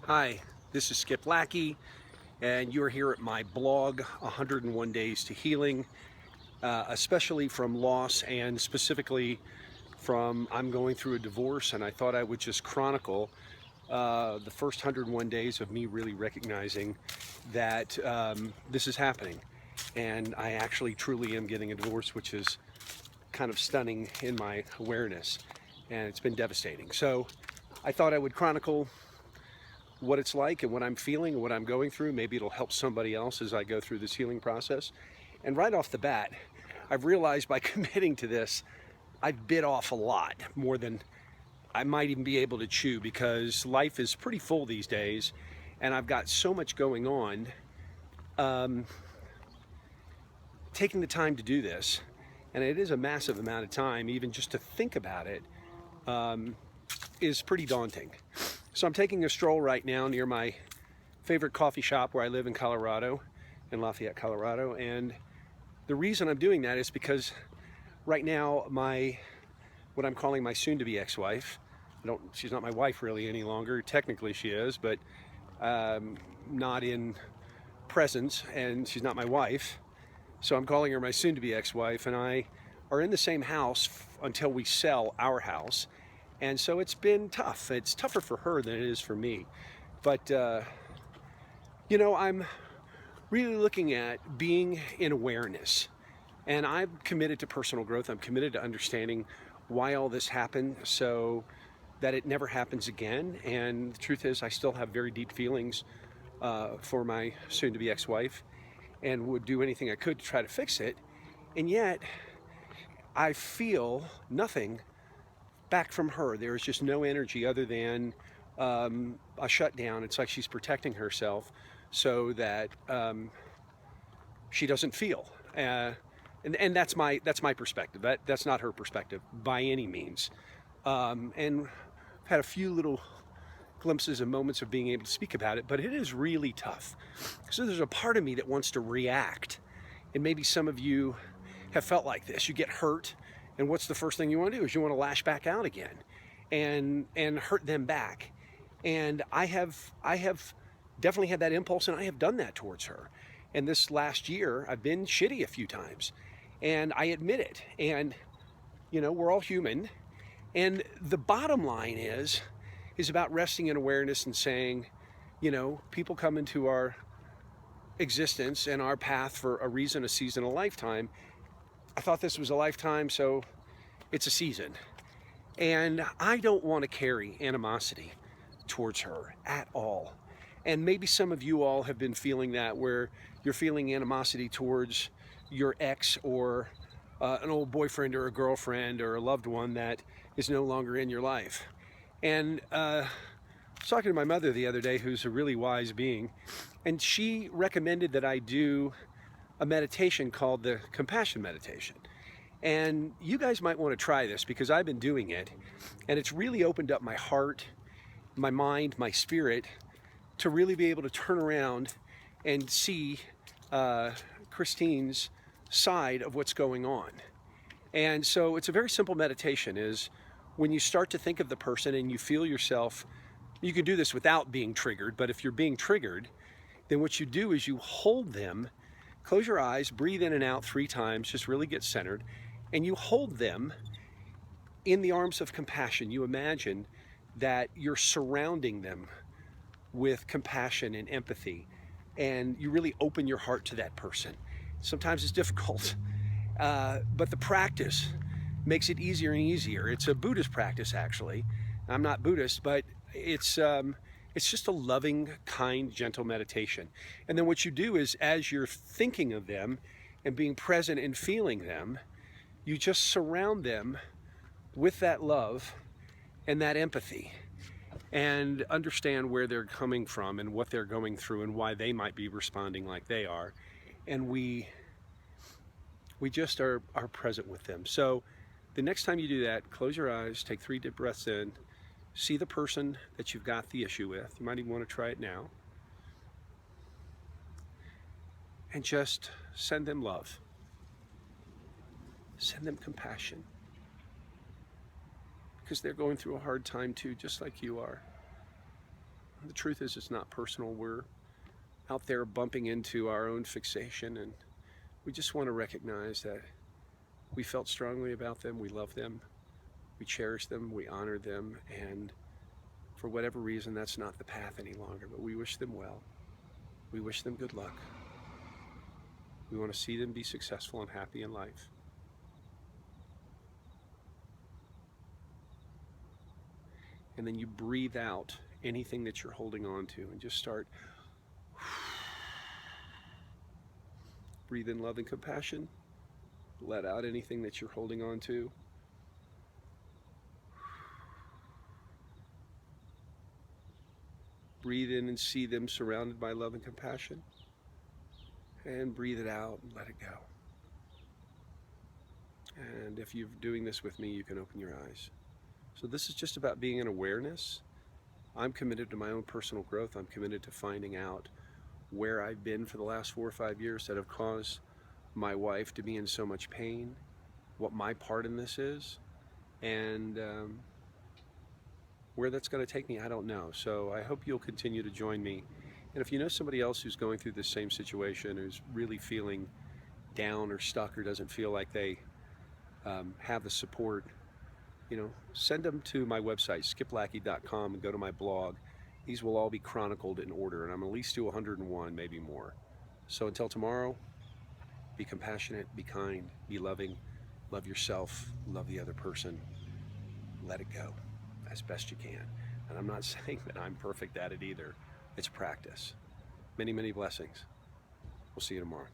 Hi, this is Skip Lackey, and you're here at my blog, 101 Days to Healing, especially from loss and specifically from I'm going through a divorce, and I thought I would just chronicle the first 101 days of me really recognizing that this is happening. And I actually truly am getting a divorce, which is kind of stunning in my awareness, and it's been devastating. So I thought I would chronicle what it's like and what I'm feeling and what I'm going through. Maybe it'll help somebody else as I go through this healing process. And right off the bat, I've realized by committing to this, I've bit off a lot more than I might even be able to chew, because life is pretty full these days and I've got so much going on. Taking the time to do this, and it is a massive amount of time, even just to think about it, is pretty daunting. So I'm taking a stroll right now near my favorite coffee shop where I live in Colorado, in Lafayette, Colorado. And the reason I'm doing that is because right now what I'm calling my soon-to-be ex-wife, she's not my wife really any longer. Technically she is, but not in presence, and she's not my wife. So I'm calling her my soon-to-be ex-wife, and I are in the same house until we sell our house. And so it's been tough. It's tougher for her than it is for me. But, I'm really looking at being in awareness. And I'm committed to personal growth. I'm committed to understanding why all this happened so that it never happens again. And the truth is, I still have very deep feelings for my soon-to-be ex-wife and would do anything I could to try to fix it. And yet, I feel nothing back from her. There is just no energy other than a shutdown. It's like she's protecting herself so that she doesn't feel. And that's my perspective. That's not her perspective by any means. And I've had a few little glimpses and moments of being able to speak about it, but it is really tough. So there's a part of me that wants to react. And maybe some of you have felt like this. You get hurt, and what's the first thing you want to do is you want to lash back out again and hurt them back. And I have definitely had that impulse, and I have done that towards her. And this last year, I've been shitty a few times, and I admit it. And we're all human. And the bottom line is about resting in awareness and saying, people come into our existence and our path for a reason, a season, a lifetime. I thought this was a lifetime, so it's a season. And I don't want to carry animosity towards her at all. And maybe some of you all have been feeling that, where you're feeling animosity towards your ex or an old boyfriend or a girlfriend or a loved one that is no longer in your life. And I was talking to my mother the other day, who's a really wise being, and she recommended that I do a meditation called the compassion meditation. And you guys might want to try this, because I've been doing it, and it's really opened up my heart, my mind, my spirit, to really be able to turn around and see Christine's side of what's going on. And so it's a very simple meditation. Is when you start to think of the person and you feel yourself, you can do this without being triggered, but if you're being triggered, then what you do is you hold them, close your eyes, breathe in and out 3 times, just really get centered, and you hold them in the arms of compassion. You imagine that you're surrounding them with compassion and empathy, and you really open your heart to that person. Sometimes it's difficult, but the practice makes it easier and easier. It's a Buddhist practice, actually. I'm not Buddhist, but it's just a loving, kind, gentle meditation. And then what you do is, as you're thinking of them and being present and feeling them, you just surround them with that love and that empathy, and understand where they're coming from and what they're going through and why they might be responding like they are. And we just are present with them. So the next time you do that, close your eyes, take 3 deep breaths in, see the person that you've got the issue with. You might even want to try it now. And just send them love. Send them compassion. Because they're going through a hard time too, just like you are. the truth is it's not personal. We're out there bumping into our own fixation, and we just want to recognize that we felt strongly about them, we love them, we cherish them, we honor them, and for whatever reason that's not the path any longer, but we wish them well. We wish them good luck. We want to see them be successful and happy in life. And then you breathe out anything that you're holding on to and just start. Breathe in love and compassion. Let out anything that you're holding on to. Breathe in and see them surrounded by love and compassion. And breathe it out and let it go. And if you're doing this with me, you can open your eyes. So this is just about being in awareness. I'm committed to my own personal growth. I'm committed to finding out where I've been for the last 4 or 5 years that have caused my wife to be in so much pain, what my part in this is, and where that's going to take me, I don't know. So I hope you'll continue to join me. And if you know somebody else who's going through this same situation, who's really feeling down or stuck or doesn't feel like they have the support, send them to my website, skiplackey.com, and go to my blog. These will all be chronicled in order, and I'm at least to 101, maybe more. So until tomorrow, be compassionate, be kind, be loving, love yourself, love the other person, let it go as best you can. And I'm not saying that I'm perfect at it either. It's practice. Many, many blessings. We'll see you tomorrow.